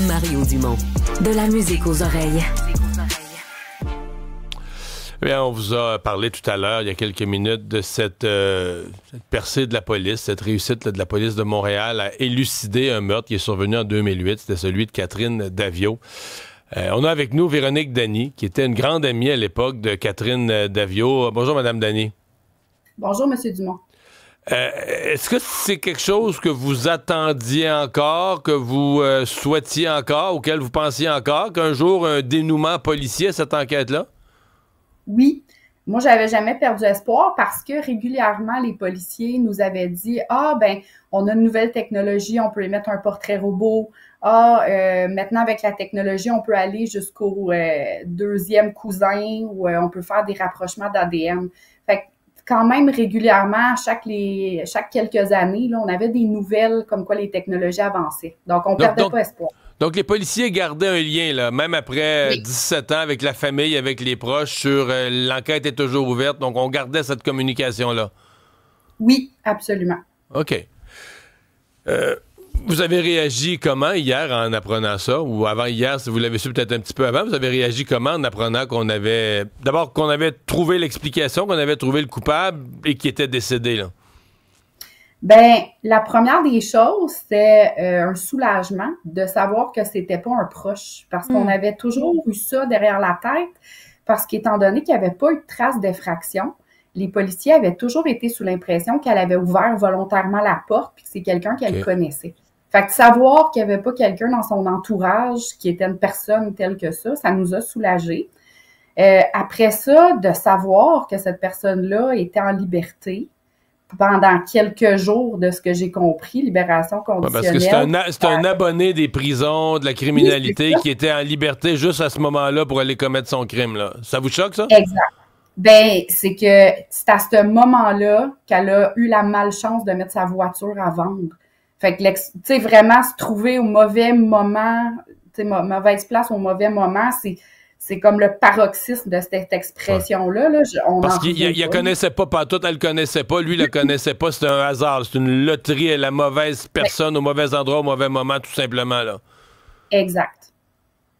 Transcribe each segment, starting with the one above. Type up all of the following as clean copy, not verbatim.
Mario Dumont. De la musique aux oreilles. Bien, on vous a parlé tout à l'heure, il y a quelques minutes, de cette percée de la police, cette réussite là, de la police de Montréal à élucider un meurtre qui est survenu en 2008. C'était celui de Catherine Daviau. On a avec nous Véronique Dany, qui était une grande amie à l'époque de Catherine Daviau. Bonjour, Madame Dany. Bonjour, Monsieur Dumont. Est-ce que c'est quelque chose que vous attendiez encore, que vous souhaitiez encore, auquel vous pensiez encore, qu'un jour, un dénouement policier à cette enquête-là? Oui. Moi, j'avais jamais perdu espoir parce que régulièrement, les policiers nous avaient dit « Ah, ben, on a une nouvelle technologie, on peut émettre un portrait robot. Maintenant, avec la technologie, on peut aller jusqu'au deuxième cousin ou on peut faire des rapprochements d'ADN. » Fait que quand même, régulièrement, chaque quelques années, là, on avait des nouvelles comme quoi les technologies avançaient. Donc, on perdait pas espoir. Donc, les policiers gardaient un lien, là, même après 17 ans, avec la famille, avec les proches, sur l'enquête est toujours ouverte. Donc, on gardait cette communication-là. Oui, absolument. OK. Vous avez réagi comment hier en apprenant ça? Ou avant hier, si vous l'avez su peut-être un petit peu avant, vous avez réagi comment en apprenant qu'on avait... D'abord, qu'on avait trouvé l'explication, qu'on avait trouvé le coupable et qui était décédé, là? Ben, la première des choses, c'est un soulagement de savoir que c'était pas un proche, parce qu'on avait toujours eu ça derrière la tête, parce qu'étant donné qu'il n'y avait pas eu de trace d'effraction, les policiers avaient toujours été sous l'impression qu'elle avait ouvert volontairement la porte, puis que c'est quelqu'un qu'elle connaissait. Fait que savoir qu'il n'y avait pas quelqu'un dans son entourage qui était une personne telle que ça nous a soulagés. Après ça, de savoir que cette personne-là était en liberté, pendant quelques jours, de ce que j'ai compris, libération conditionnelle. Parce que c'est un abonné des prisons, de la criminalité, qui était en liberté juste à ce moment-là pour aller commettre son crime, là. Ça vous choque, ça? Exact. Ben, c'est que c'est à ce moment-là qu'elle a eu la malchance de mettre sa voiture à vendre. Fait que, tu sais, vraiment se trouver au mauvais moment, tu sais, mauvaise place au mauvais moment, c'est comme le paroxysme de cette expression-là. Là. Parce qu'il ne connaissait pas partout, elle le connaissait pas, lui, il le connaissait pas, c'était un hasard, c'est une loterie à la mauvaise personne, au mauvais endroit, au mauvais moment, tout simplement, là. Exact.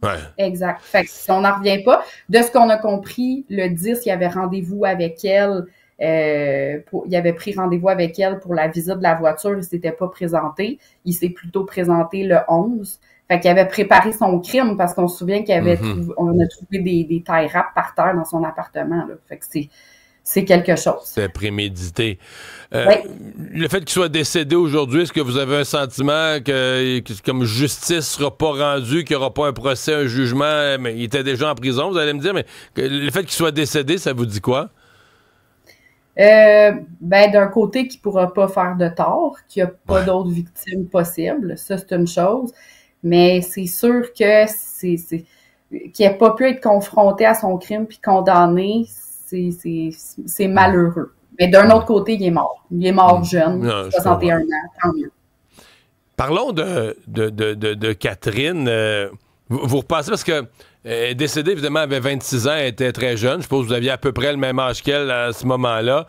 Ouais. Exact. Fait que si on n'en revient pas, de ce qu'on a compris, le 10, il y avait rendez-vous avec elle, il avait pris rendez-vous avec elle pour la visite de la voiture, il s'était pas présenté, il s'est plutôt présenté le 11. Fait qu'il avait préparé son crime parce qu'on se souvient qu'il avait on a trouvé des tie wraps par terre dans son appartement. Là. Fait que c'est quelque chose. C'est prémédité. Oui. Le fait qu'il soit décédé aujourd'hui, est-ce que vous avez un sentiment que comme justice sera pas rendue, qu'il n'y aura pas un procès, un jugement, mais il était déjà en prison, vous allez me dire, mais le fait qu'il soit décédé, ça vous dit quoi? Ben, d'un côté, qu'il ne pourra pas faire de tort, qu'il n'y a pas d'autres victimes possibles, ça c'est une chose. Mais c'est sûr que qu'il n'ait pas pu être confronté à son crime puis condamné, c'est malheureux. Mais d'un autre côté, il est mort. Il est mort jeune, 61 ans, tant mieux. Parlons de Catherine. Vous repassez parce que décédée, évidemment, elle avait 26 ans, elle était très jeune. Je suppose que vous aviez à peu près le même âge qu'elle à ce moment-là.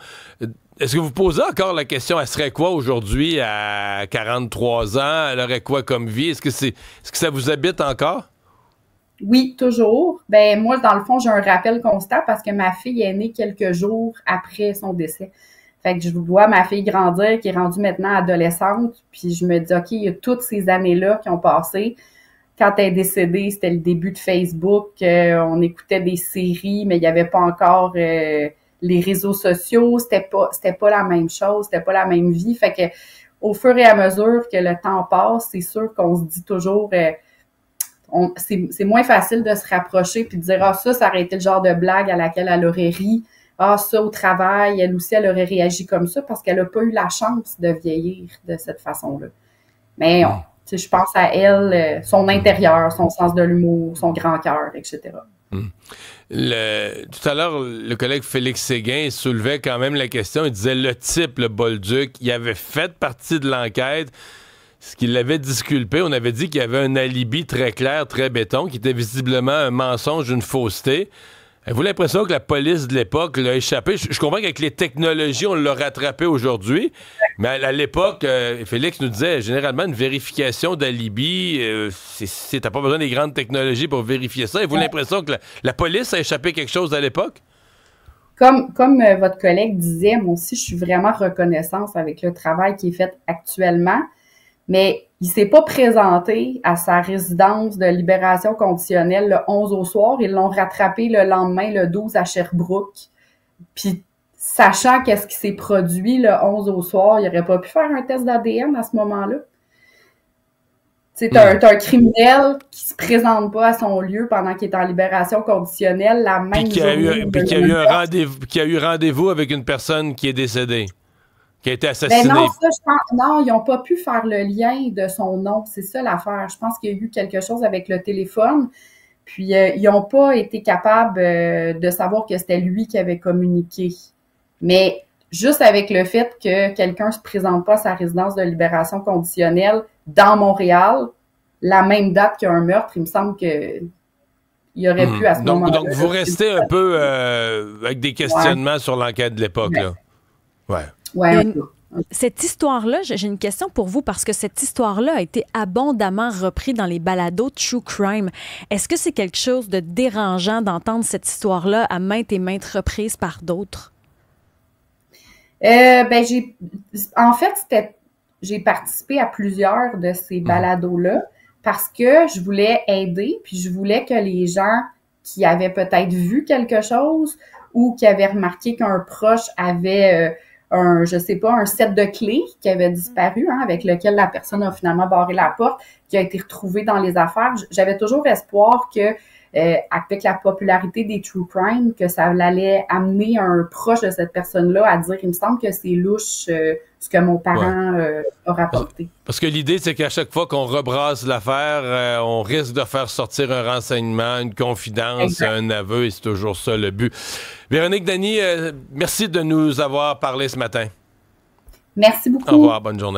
Est-ce que vous posez encore la question, elle serait quoi aujourd'hui à 43 ans? Elle aurait quoi comme vie? Est-ce que ça vous habite encore? Oui, toujours. Ben moi, dans le fond, j'ai un rappel constant parce que ma fille est née quelques jours après son décès. Fait que je vois ma fille grandir, qui est rendue maintenant adolescente, puis je me dis, OK, il y a toutes ces années-là qui ont passé. Quand elle est décédée, c'était le début de Facebook. On écoutait des séries, mais il n'y avait pas encore... les réseaux sociaux, c'était pas la même chose, c'était pas la même vie. Fait que au fur et à mesure que le temps passe, c'est sûr qu'on se dit toujours c'est moins facile de se rapprocher puis de dire ça aurait été le genre de blague à laquelle elle aurait ri. Ça au travail, elle aussi, elle aurait réagi comme ça parce qu'elle a pas eu la chance de vieillir de cette façon-là. Mais je pense à elle, son intérieur, son sens de l'humour, son grand cœur, etc. Tout à l'heure, le collègue Félix Séguin soulevait quand même la question. Il disait le type, le Bolduc, il avait fait partie de l'enquête. Ce qui l'avait disculpé, on avait dit qu'il y avait un alibi très clair, très béton, qui était visiblement un mensonge, une fausseté. Avez-vous l'impression que la police de l'époque l'a échappé? Je comprends qu'avec les technologies, on l'a rattrapé aujourd'hui, mais à l'époque, Félix nous disait, généralement, une vérification d'alibi, t'as pas besoin des grandes technologies pour vérifier ça. Avez-vous l'impression que la police a échappé quelque chose à l'époque? Comme votre collègue disait, moi aussi, je suis vraiment reconnaissante avec le travail qui est fait actuellement, mais il s'est pas présenté à sa résidence de libération conditionnelle le 11 au soir. Ils l'ont rattrapé le lendemain, le 12 à Sherbrooke. Puis, sachant qu'est-ce qui s'est produit le 11 au soir, il n'aurait pas pu faire un test d'ADN à ce moment-là. C'est un criminel qui se présente pas à son lieu pendant qu'il est en libération conditionnelle la même journée. Puis qui a eu rendez-vous avec une personne qui est décédée, qui a été assassinée. Ben non, non, ils n'ont pas pu faire le lien de son nom. C'est ça l'affaire. Je pense qu'il y a eu quelque chose avec le téléphone. Puis, ils n'ont pas été capables de savoir que c'était lui qui avait communiqué. Mais juste avec le fait que quelqu'un se présente pas à sa résidence de libération conditionnelle dans Montréal, la même date qu'il y a un meurtre, il me semble que il aurait pu à ce moment-là. Donc, vous restez un peu avec des questionnements sur l'enquête de l'époque, là. Ouais. Cette histoire-là, j'ai une question pour vous parce que cette histoire-là a été abondamment reprise dans les balados True Crime. Est-ce que c'est quelque chose de dérangeant d'entendre cette histoire-là à maintes et maintes reprises par d'autres? En fait, j'ai participé à plusieurs de ces balados-là parce que je voulais aider, puis je voulais que les gens qui avaient peut-être vu quelque chose ou qui avaient remarqué qu'un proche avait un set de clés qui avait disparu, avec lequel la personne a finalement barré la porte, qui a été retrouvé dans les affaires. J'avais toujours espoir que, avec la popularité des True Crime, que ça allait amener un proche de cette personne-là à dire, il me semble que c'est louche ce que mon parent a rapporté. Parce que l'idée, c'est qu'à chaque fois qu'on rebrasse l'affaire, on risque de faire sortir un renseignement, une confidence, un aveu, et c'est toujours ça le but. Véronique Dany, merci de nous avoir parlé ce matin. Merci beaucoup. Au revoir, bonne journée.